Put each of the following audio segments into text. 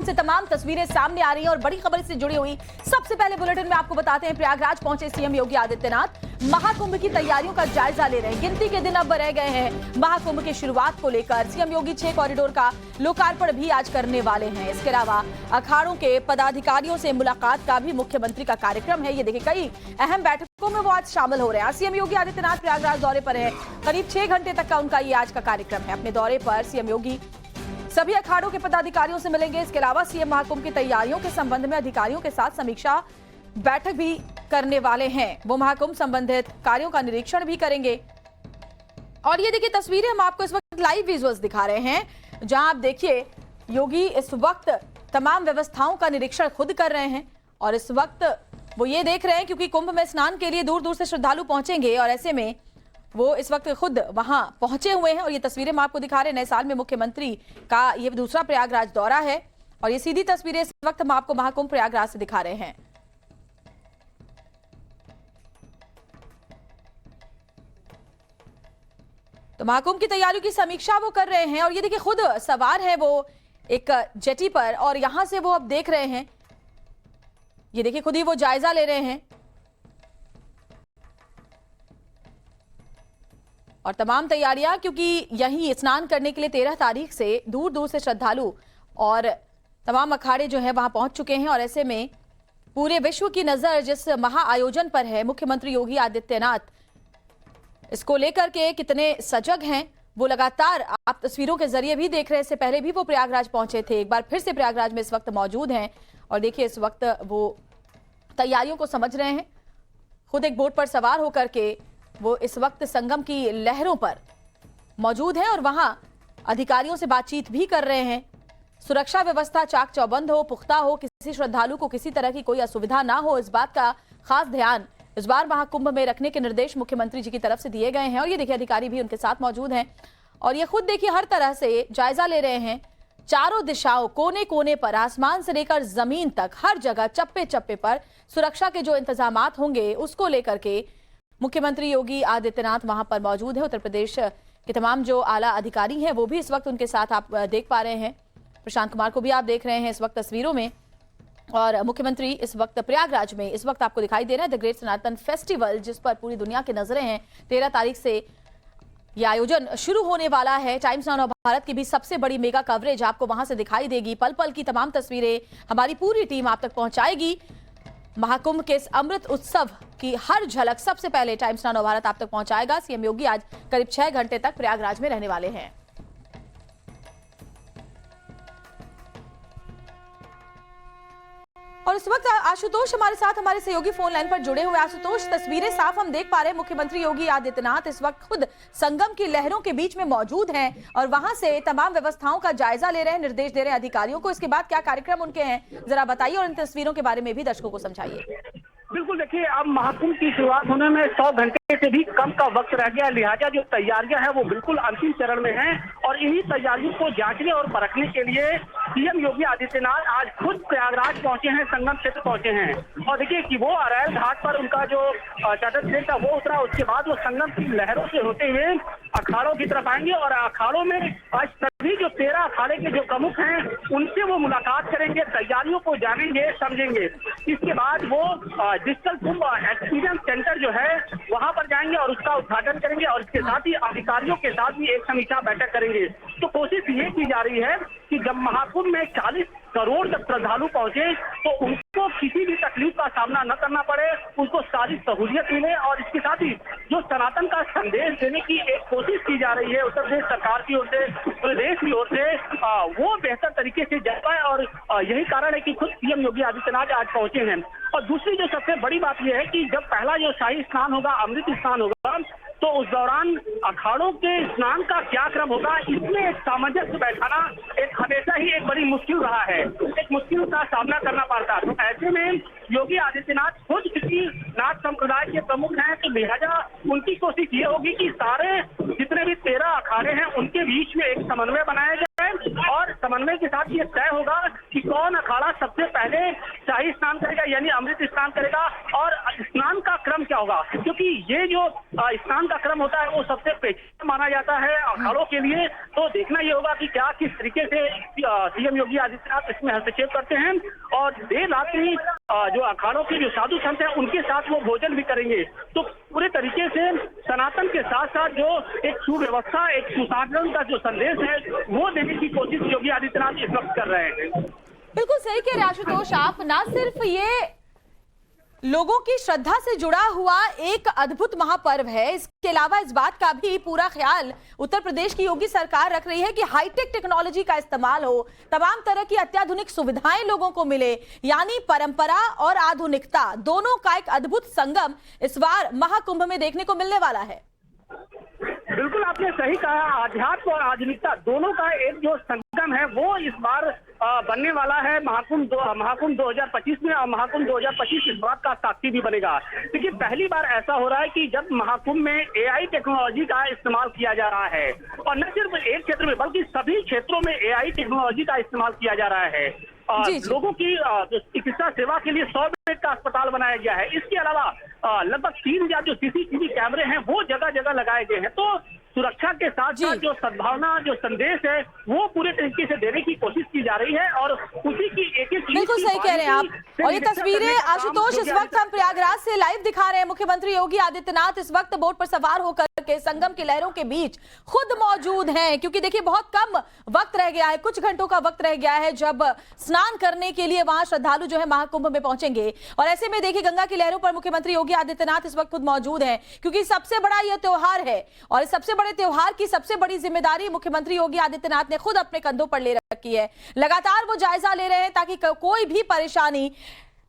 से तमाम तस्वीरें सामने आ रही हैं और बड़ी खबर से जुड़ी हुई। सबसे पहले बुलेटिन में आपको बताते हैं, प्रयागराज पहुंचे सीएम योगी आदित्यनाथ महाकुंभ की तैयारियों का जायजा ले रहे हैं। गिनती के दिन अब रह गए हैं महाकुंभ की शुरुआत को लेकर। सीएम योगी 6 कॉरिडोर का लोकार्पण भी आज करने वाले हैं। इसके अलावा अखाड़ों के पदाधिकारियों से मुलाकात का भी मुख्यमंत्री का कार्यक्रम है। ये देखिए, कई अहम बैठकों में वो आज शामिल हो रहे हैं। सीएम योगी आदित्यनाथ प्रयागराज दौरे पर है। करीब 6 घंटे तक का उनका ये आज का कार्यक्रम है। अपने दौरे पर सीएम योगी सभी अखाड़ों के पदाधिकारियों से मिलेंगे। इसके अलावा सीएम महाकुंभ की तैयारियों के संबंध में अधिकारियों के साथ समीक्षा बैठक भी करने वाले हैं। वो महाकुंभ संबंधित कार्यों का निरीक्षण भी करेंगे। और ये देखिए तस्वीरें हम आपको इस वक्त लाइव विजुअल्स दिखा रहे हैं, जहां आप देखिए योगी इस वक्त तमाम व्यवस्थाओं का निरीक्षण खुद कर रहे हैं। और इस वक्त वो ये देख रहे हैं क्योंकि कुंभ में स्नान के लिए दूर दूर से श्रद्धालु पहुंचेंगे और ऐसे में वो इस वक्त खुद वहां पहुंचे हुए हैं। और ये तस्वीरें हम आपको दिखा रहे हैं। नए साल में मुख्यमंत्री का ये दूसरा प्रयागराज दौरा है और ये सीधी तस्वीरें इस वक्त हम आपको महाकुंभ प्रयागराज से दिखा रहे हैं। तो महाकुंभ की तैयारियों की समीक्षा वो कर रहे हैं और ये देखिए खुद सवार है वो एक जेटी पर और यहां से वो अब देख रहे हैं। ये देखिए खुद ही वो जायजा ले रहे हैं और तमाम तैयारियां, क्योंकि यहीं स्नान करने के लिए 13 तारीख से दूर दूर से श्रद्धालु और तमाम अखाड़े जो है वहां पहुंच चुके हैं। और ऐसे में पूरे विश्व की नजर जिस महाआयोजन पर है, मुख्यमंत्री योगी आदित्यनाथ इसको लेकर के कितने सजग हैं वो लगातार आप तस्वीरों के जरिए भी देख रहे हैं। इससे पहले भी वो प्रयागराज पहुंचे थे, एक बार फिर से प्रयागराज में इस वक्त मौजूद हैं और देखिए इस वक्त वो तैयारियों को समझ रहे हैं। खुद एक बोट पर सवार होकर के वो इस वक्त संगम की लहरों पर मौजूद हैं और वहां अधिकारियों से बातचीत भी कर रहे हैं। सुरक्षा व्यवस्था चाक चौबंद हो, पुख्ता हो, किसी श्रद्धालु को किसी तरह की कोई असुविधा ना हो, इस बात का खास ध्यान इस बार महाकुंभ में रखने के निर्देश मुख्यमंत्री जी की तरफ से दिए गए हैं। और ये देखिए अधिकारी भी उनके साथ मौजूद हैं और ये खुद देखिए हर तरह से जायजा ले रहे हैं। चारों दिशाओं, कोने कोने पर, आसमान से लेकर जमीन तक, हर जगह चप्पे चप्पे पर सुरक्षा के जो इंतजामात होंगे उसको लेकर के मुख्यमंत्री योगी आदित्यनाथ वहां पर मौजूद है। उत्तर प्रदेश के तमाम जो आला अधिकारी हैं वो भी इस वक्त उनके साथ आप देख पा रहे हैं। प्रशांत कुमार को भी आप देख रहे हैं इस वक्त तस्वीरों में। और मुख्यमंत्री इस वक्त प्रयागराज में इस वक्त आपको दिखाई दे रहा है द ग्रेट सनातन फेस्टिवल, जिस पर पूरी दुनिया की नजरें हैं। 13 तारीख से ये आयोजन शुरू होने वाला है। टाइम्स नाउ भारत की भी सबसे बड़ी मेगा कवरेज आपको वहां से दिखाई देगी। पल पल की तमाम तस्वीरें हमारी पूरी टीम आप तक पहुंचाएगी। महाकुंभ के इस अमृत उत्सव की हर झलक सबसे पहले टाइम्स नाउ भारत आप तक पहुंचाएगा। सीएम योगी आज करीब 6 घंटे तक प्रयागराज में रहने वाले हैं। और इस वक्त आशुतोष हमारे साथ हमारे सहयोगी फोन लाइन पर जुड़े हुए। आशुतोष, तस्वीरें साफ हम देख पा रहे हैं। मुख्यमंत्री योगी आदित्यनाथ इस वक्त खुद संगम की लहरों के बीच में मौजूद हैं और वहां से तमाम व्यवस्थाओं का जायजा ले रहे हैं, निर्देश दे रहे हैं अधिकारियों को। इसके बाद क्या कार्यक्रम उनके हैं, जरा बताइए और इन तस्वीरों के बारे में भी दर्शकों को समझाइए। बिल्कुल, देखिए अब महाकुंभ की शुरुआत होने में 100 घंटे से भी कम का वक्त रह गया, लिहाजा जो तैयारियां हैं वो बिल्कुल अंतिम चरण में हैं। और इन्हीं तैयारियों को जांचने और परखने के लिए सीएम योगी आदित्यनाथ आज खुद प्रयागराज पहुंचे हैं, संगम क्षेत्र पहुंचे हैं। और देखिए कि वो अरैल घाट पर उनका जो चार्टर प्लेन था वो उतरा, उसके बाद वो संगम की लहरों से होते हुए अखाड़ों की तरफ आएंगे और अखाड़ों में आज सभी जो 13 अखाड़े के जो प्रमुख हैं उनसे वो मुलाकात करेंगे, तैयारियों को जानेंगे, समझेंगे। इसके बाद वो डिजिटल कुंभ एक्सपीरियंस सेंटर जो है वहां पर जाएंगे और उसका उद्घाटन करेंगे और इसके साथ ही अधिकारियों के साथ भी एक समीक्षा बैठक करेंगे। तो कोशिश ये की जा रही है कि जब महाकुंभ में 40 करोड़ तक श्रद्धालु पहुंचे तो उनको किसी भी तकलीफ का सामना न करना पड़े, उनको सारी सहूलियत मिले। और इसके साथ ही जो सनातन का संदेश देने की एक कोशिश की जा रही है उत्तर प्रदेश सरकार की ओर से, प्रदेश की ओर से, वो बेहतर तरीके से जा पाए। और यही कारण है कि खुद सीएम योगी आदित्यनाथ आज पहुंचे हैं। और दूसरी जो सबसे बड़ी बात यह है कि जब पहला जो शाही स्नान होगा, अमृत स्नान होगा, तो उस दौरान अखाड़ों के स्नान का क्या क्रम होगा, इसमें एक सामंजस्य बैठाना एक हमेशा ही एक बड़ी मुश्किल रहा है, एक मुश्किल का सामना करना पड़ता। तो ऐसे में योगी आदित्यनाथ खुद किसी नाथ संप्रदाय के प्रमुख हैं, तो लिहाजा उनकी कोशिश ये होगी कि सारे जितने भी 13 अखाड़े हैं उनके बीच में एक समन्वय बनाया जाए और समन्वय के साथ ये तय होगा कि कौन अखाड़ा सबसे पहले शाही स्नान करेगा यानी अमृत स्नान करेगा और स्नान का क्रम क्या होगा, क्योंकि ये जो स्नान का क्रम होता है वो सबसे पेचीदा माना जाता है अखाड़ों के लिए। तो देखना ये होगा कि क्या किस तरीके से सीएम योगी आदित्यनाथ इसमें हस्तक्षेप करते हैं, और देर रात ही जो अखाड़ों के जो साधु संत हैं उनके साथ वो भोजन भी करेंगे। तो पूरे तरीके से सनातन के साथ साथ जो एक सुव्यवस्था, एक सुशासन का जो संदेश है वो देने की कोशिश योगी आदित्यनाथ इस वक्त कर रहे हैं। बिल्कुल सही कह रहे हैं आशुतोष आप। ना सिर्फ ये लोगों की श्रद्धा से जुड़ा हुआ एक अद्भुत महापर्व है, इसके अलावा इस बात का भी पूरा ख्याल उत्तर प्रदेश की योगी सरकार रख रही है कि हाईटेक टेक्नोलॉजी का इस्तेमाल हो, तमाम तरह की अत्याधुनिक सुविधाएं लोगों को मिले, यानी परंपरा और आधुनिकता दोनों का एक अद्भुत संगम इस बार महाकुंभ में देखने को मिलने वाला है। बिल्कुल आपने सही कहा, आध्यात्म और आधुनिकता दोनों का एक जो संगम है वो इस बार बनने वाला है महाकुंभ 2025 में। और महाकुंभ 2025 इस बात का साक्षी भी बनेगा। देखिए पहली बार ऐसा हो रहा है कि जब महाकुंभ में एआई टेक्नोलॉजी का इस्तेमाल किया जा रहा है, और न सिर्फ एक क्षेत्र में बल्कि सभी क्षेत्रों में एआई टेक्नोलॉजी का इस्तेमाल किया जा रहा है। लोगों की चिकित्सा सेवा के लिए 100 बेड का अस्पताल बनाया गया है। इसके अलावा लगभग 3000 जो सीसीटीवी कैमरे हैं वो जगह जगह लगाए गए हैं। तो सुरक्षा के साथ साथ जो सद्भावना, जो संदेश है वो पूरे तरीके से देने की कोशिश की जा रही है, और उसी की एक एक बिल्कुल सही कह रहे हैं आप। और ये तस्वीरें आशुतोष इस वक्त हम प्रयागराज से लाइव दिखा रहे हैं। मुख्यमंत्री योगी आदित्यनाथ इस वक्त बोट पर सवार होकर के संगम की लहरों के बीच खुद मौजूद हैं, क्योंकि देखिए बहुत कम वक्त रह गया है, कुछ घंटों का वक्त रह गया है जब स्नान करने के लिए वहां श्रद्धालु जो है महाकुंभ में पहुंचेंगे। और ऐसे में देखिए गंगा की लहरों पर मुख्यमंत्री योगी आदित्यनाथ इस वक्त खुद मौजूद हैं, क्योंकि सबसे बड़ा यह त्योहार है, और इस सबसे बड़े त्योहार की सबसे बड़ी जिम्मेदारी मुख्यमंत्री योगी आदित्यनाथ ने खुद अपने कंधों पर ले रखी है। लगातार वो जायजा ले रहे हैं ताकि कोई भी परेशानी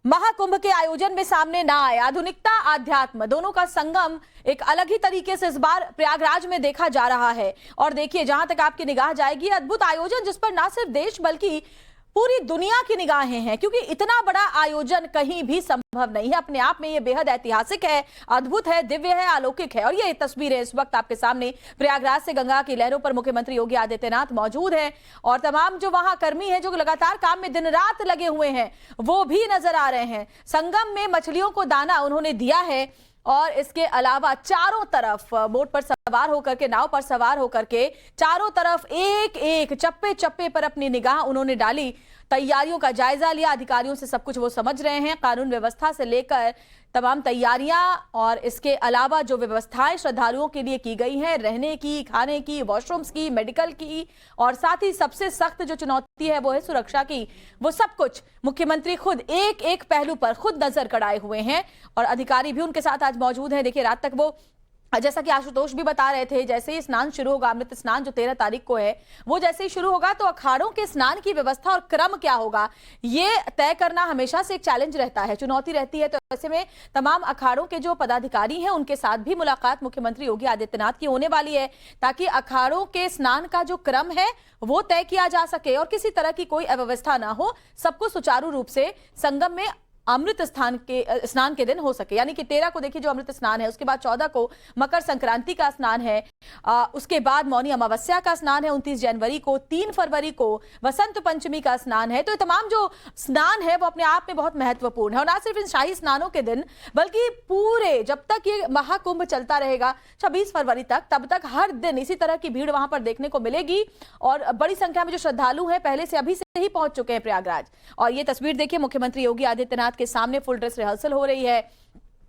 महाकुंभ के आयोजन में सामने ना आए। आधुनिकता, आध्यात्म दोनों का संगम एक अलग ही तरीके से इस बार प्रयागराज में देखा जा रहा है। और देखिए जहां तक आपकी निगाह जाएगी, अद्भुत आयोजन जिस पर ना सिर्फ देश बल्कि पूरी दुनिया की निगाहें हैं, क्योंकि इतना बड़ा आयोजन कहीं भी संभव नहीं है। अपने आप में ये बेहद ऐतिहासिक है, अद्भुत है, दिव्य है, अलौकिक है। और ये तस्वीरें इस वक्त आपके सामने प्रयागराज से गंगा की लहरों पर मुख्यमंत्री योगी आदित्यनाथ मौजूद हैं, और तमाम जो वहां कर्मी हैं जो लगातार काम में दिन रात लगे हुए हैं वो भी नजर आ रहे हैं। संगम में मछलियों को दाना उन्होंने दिया है, और इसके अलावा चारों तरफ बोट पर सवार होकर के, नाव पर सवार होकर के चारों तरफ एक एक चप्पे चप्पे पर अपनी निगाह उन्होंने डाली, तैयारियों का जायजा लिया। अधिकारियों से सब कुछ वो समझ रहे हैं, कानून व्यवस्था से लेकर तमाम तैयारियां, और इसके अलावा जो व्यवस्थाएं श्रद्धालुओं के लिए की गई हैं, रहने की, खाने की, वॉशरूम्स की, मेडिकल की, और साथ ही सबसे सख्त जो चुनौती है वो है सुरक्षा की, वो सब कुछ मुख्यमंत्री खुद एक एक पहलू पर खुद नजर गड़ाए हुए हैं, और अधिकारी भी उनके साथ आज मौजूद हैं। देखिए रात तक वो, जैसा कि आशुतोष भी बता रहे थे, जैसे ही स्नान शुरू होगा, अमृत स्नान जो 13 तारीख को है, वो जैसे ही शुरू होगा तो अखाड़ों के स्नान की व्यवस्था और क्रम क्या होगा ये तय करना हमेशा से एक चैलेंज रहता है, चुनौती रहती है। तो ऐसे में तमाम अखाड़ों के जो पदाधिकारी हैं उनके साथ भी मुलाकात मुख्यमंत्री योगी आदित्यनाथ की होने वाली है, ताकि अखाड़ों के स्नान का जो क्रम है वो तय किया जा सके और किसी तरह की कोई अव्यवस्था ना हो, सबको सुचारू रूप से संगम में अमृत स्नान के दिन हो सके। यानी कि 13 को देखिए जो अमृत स्नान है, उसके बाद 14 को मकर संक्रांति का स्नान है, उसके बाद मौनी अमावस्या का स्नान है 29 जनवरी को, 3 फरवरी को वसंत पंचमी का स्नान है। तो ये तमाम जो स्नान है वो अपने आप में बहुत महत्वपूर्ण है, और ना सिर्फ इन शाही स्नानों के दिन बल्कि पूरे जब तक ये महाकुंभ चलता रहेगा 26 फरवरी तक, तब तक हर दिन इसी तरह की भीड़ वहां पर देखने को मिलेगी। और बड़ी संख्या में जो श्रद्धालु हैं पहले से अभी से ही पहुंच चुके हैं प्रयागराज। और ये तस्वीर देखिए मुख्यमंत्री योगी आदित्यनाथ के सामने फुल ड्रेस रिहर्सल हो रही है।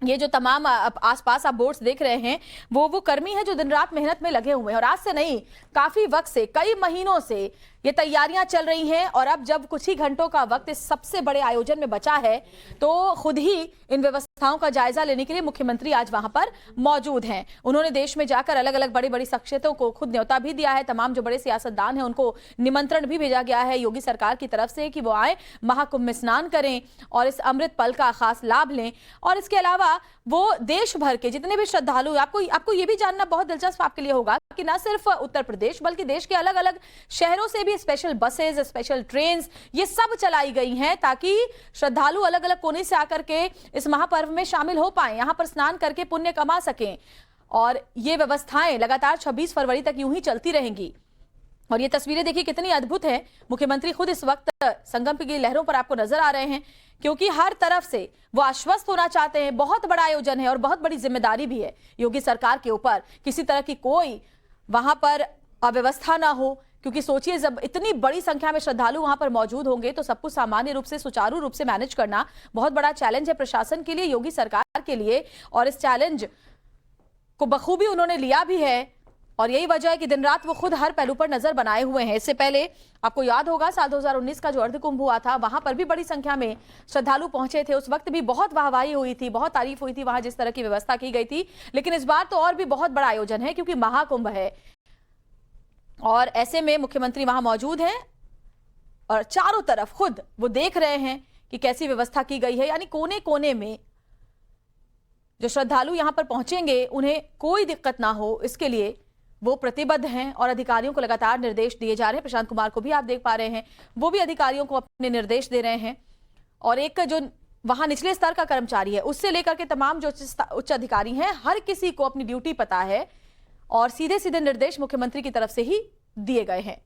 ये जो तमाम आसपास आप बोट्स देख रहे हैं वो कर्मी हैं जो दिन रात मेहनत में लगे हुए हैं, और आज से नहीं काफी वक्त से, कई महीनों से ये तैयारियां चल रही हैं। और अब जब कुछ ही घंटों का वक्त इस सबसे बड़े आयोजन में बचा है तो खुद ही इन व्यवस्थाओं का जायजा लेने के लिए मुख्यमंत्री आज वहां पर मौजूद हैं। उन्होंने देश में जाकर अलग अलग बड़ी बड़ी शख्सियतों को खुद न्योता भी दिया है। तमाम जो बड़े सियासतदान हैं उनको निमंत्रण भी भेजा गया है योगी सरकार की तरफ से कि वो आए, महाकुंभ में स्नान करें और इस अमृत पल का खास लाभ लें। और इसके अलावा वो देश भर के जितने भी श्रद्धालु, आपको ये भी जानना बहुत दिलचस्प आपके लिए होगा कि न सिर्फ उत्तर प्रदेश बल्कि देश के अलग अलग शहरों से भी स्पेशल बसेस, स्पेशल ट्रेन्स ये सब चलाई गई हैं, ताकि श्रद्धालु अलग अलग कोने से आकर के इस महापर्व में शामिल हो पाएं, यहां पर स्नान करके पुण्य कमा सकें। और ये व्यवस्थाएं लगातार 26 फरवरी तक यूं ही चलती रहेंगी। और ये तस्वीरें देखिए कितनी अद्भुत है। मुख्यमंत्री खुद इस वक्त संगम की लहरों पर आपको नजर आ रहे हैं, क्योंकि हर तरफ से वो आश्वस्त होना चाहते हैं। बहुत बड़ा आयोजन है और बहुत बड़ी जिम्मेदारी भी है योगी सरकार के ऊपर। किसी तरह की कोई वहां पर अव्यवस्था ना हो, क्योंकि सोचिए जब इतनी बड़ी संख्या में श्रद्धालु वहां पर मौजूद होंगे तो सब कुछ सामान्य रूप से सुचारू रूप से मैनेज करना बहुत बड़ा चैलेंज है प्रशासन के लिए, योगी सरकार के लिए। और इस चैलेंज को बखूबी उन्होंने लिया भी है और यही वजह है कि दिन रात वो खुद हर पहलू पर नजर बनाए हुए हैं। इससे पहले आपको याद होगा साल 2019 का जो अर्ध कुंभ हुआ था, वहां पर भी बड़ी संख्या में श्रद्धालु पहुंचे थे। उस वक्त भी बहुत वाहवाही हुई थी, बहुत तारीफ हुई थी वहां जिस तरह की व्यवस्था की गई थी। लेकिन इस बार तो और भी बहुत बड़ा आयोजन है, क्योंकि महाकुंभ है और ऐसे में मुख्यमंत्री वहां मौजूद हैं और चारों तरफ खुद वो देख रहे हैं कि कैसी व्यवस्था की गई है। यानी कोने कोने में जो श्रद्धालु यहां पर पहुंचेंगे उन्हें कोई दिक्कत ना हो, इसके लिए वो प्रतिबद्ध हैं और अधिकारियों को लगातार निर्देश दिए जा रहे हैं। प्रशांत कुमार को भी आप देख पा रहे हैं, वो भी अधिकारियों को अपने निर्देश दे रहे हैं। और एक जो वहां निचले स्तर का कर्मचारी है उससे लेकर के तमाम जो उच्च अधिकारी हैं, हर किसी को अपनी ड्यूटी पता है और सीधे सीधे निर्देश मुख्यमंत्री की तरफ से ही दिए गए हैं।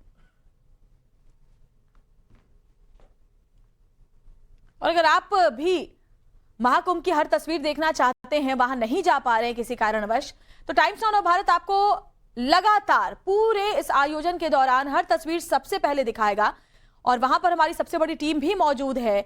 और अगर आप भी महाकुंभ की हर तस्वीर देखना चाहते हैं, वहां नहीं जा पा रहे हैं किसी कारणवश, तो टाइम्स नाउ भारत आपको लगातार पूरे इस आयोजन के दौरान हर तस्वीर सबसे पहले दिखाएगा। और वहां पर हमारी सबसे बड़ी टीम भी मौजूद है।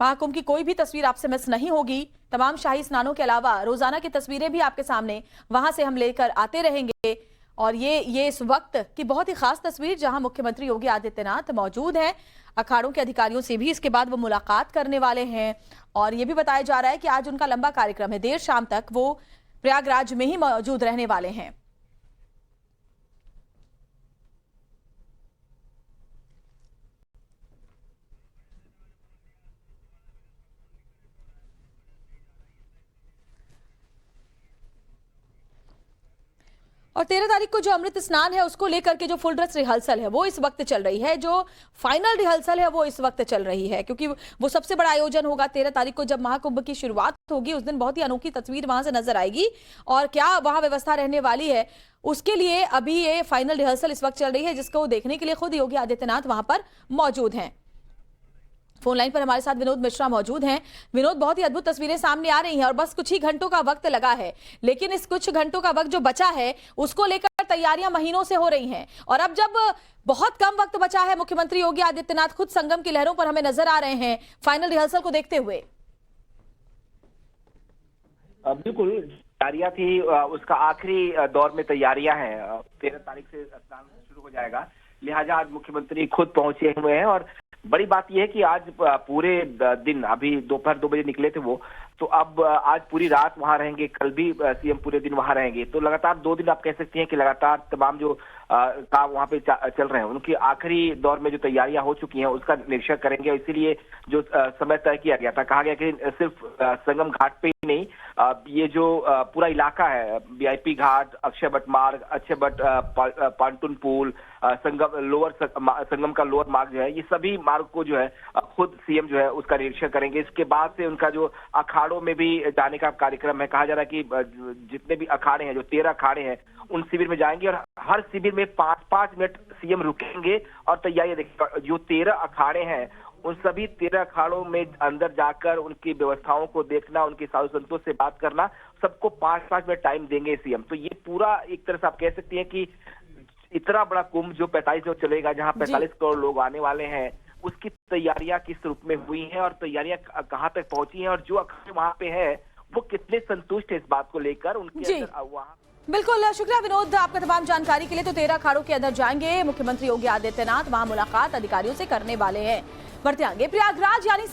महाकुंभ की कोई भी तस्वीर आपसे मिस नहीं होगी। तमाम शाही स्नानों के अलावा रोजाना की तस्वीरें भी आपके सामने वहां से हम लेकर आते रहेंगे। और ये इस वक्त की बहुत ही खास तस्वीर, जहां मुख्यमंत्री योगी आदित्यनाथ मौजूद हैं। अखाड़ों के अधिकारियों से भी इसके बाद वो मुलाकात करने वाले हैं। और ये भी बताया जा रहा है कि आज उनका लंबा कार्यक्रम है, देर शाम तक वो प्रयागराज में ही मौजूद रहने वाले हैं। और 13 तारीख को जो अमृत स्नान है उसको लेकर के जो फुल ड्रेस रिहर्सल है वो इस वक्त चल रही है, जो फाइनल रिहर्सल है वो इस वक्त चल रही है, क्योंकि वो सबसे बड़ा आयोजन होगा 13 तारीख को जब महाकुंभ की शुरुआत होगी। उस दिन बहुत ही अनोखी तस्वीर वहां से नजर आएगी और क्या वहां व्यवस्था रहने वाली है उसके लिए अभी ये फाइनल रिहर्सल इस वक्त चल रही है, जिसको देखने के लिए खुद योगी आदित्यनाथ वहां पर मौजूद हैं। फोन लाइन पर हमारे साथ विनोद मिश्रा मौजूद हैं। विनोद, बहुत ही अद्भुत तस्वीरें सामने आ रही हैं और बस कुछ ही घंटों का वक्त लगा है, लेकिन इस कुछ घंटों का वक्त जो बचा है उसको लेकर तैयारियां महीनों से हो रही हैं। और अब जब बहुत कम वक्त बचा है, मुख्यमंत्री योगी आदित्यनाथ खुद संगम की लहरों पर हमें नजर आ रहे हैं फाइनल रिहर्सल को देखते हुए। बिल्कुल, तैयारियां थी, उसका आखिरी दौर में तैयारियां हैं। 13 तारीख से स्नान शुरू हो जाएगा, लिहाजा आज मुख्यमंत्री खुद पहुंचे हुए हैं। और बड़ी बात यह है कि आज पूरे दिन, अभी दोपहर 2 बजे निकले थे वो, तो अब आज पूरी रात वहां रहेंगे, कल भी सीएम पूरे दिन वहां रहेंगे। तो लगातार 2 दिन आप कह सकती हैं कि लगातार तमाम जो काम वहां पे चल रहे हैं, उनकी आखिरी दौर में जो तैयारियां हो चुकी हैं उसका निरीक्षण करेंगे। इसीलिए जो समय तय किया गया था, कहा गया कि सिर्फ संगम घाट पे ही नहीं, ये जो पूरा इलाका है, वीआईपी घाट, अक्षय वट मार्ग, अक्षय वट पांटून पुल, संगम लोअर संगम का लोअर मार्ग जो है, ये सभी मार्ग को जो है खुद सीएम जो है उसका निरीक्षण करेंगे। इसके बाद से उनका जो अखाड़ों में भी जाने का कार्यक्रम है, कहा जा रहा है कि जितने भी अखाड़े हैं, जो 13 अखाड़े हैं, उन शिविर में जाएंगे और हर शिविर में 5-5 मिनट सीएम रुकेंगे और तैयारी देखेंगे। जो 13 अखाड़े हैं उन सभी 13 अखाड़ों में अंदर जाकर उनकी व्यवस्थाओं को देखना, उनके साधु संतों से बात करना, सबको 5-5 मिनट टाइम देंगे सीएम। तो ये पूरा एक तरह से आप कह सकती हैं कि इतना बड़ा कुंभ जो 45 दिन चलेगा, जहां 45 करोड़ लोग आने वाले हैं, उसकी तैयारियां किस रूप में हुई हैं और तैयारियां कहां तक पहुंची हैं और जो अखाड़े वहां पे है वो कितने संतुष्ट है इस बात को लेकर, उनके अंदर वहां। बिल्कुल, शुक्रिया विनोद आपका तमाम जानकारी के लिए। तो 13 अखाड़ों के अंदर जाएंगे मुख्यमंत्री योगी आदित्यनाथ, वहां मुलाकात अधिकारियों से करने वाले हैं। बढ़ते आगे, प्रयागराज यानी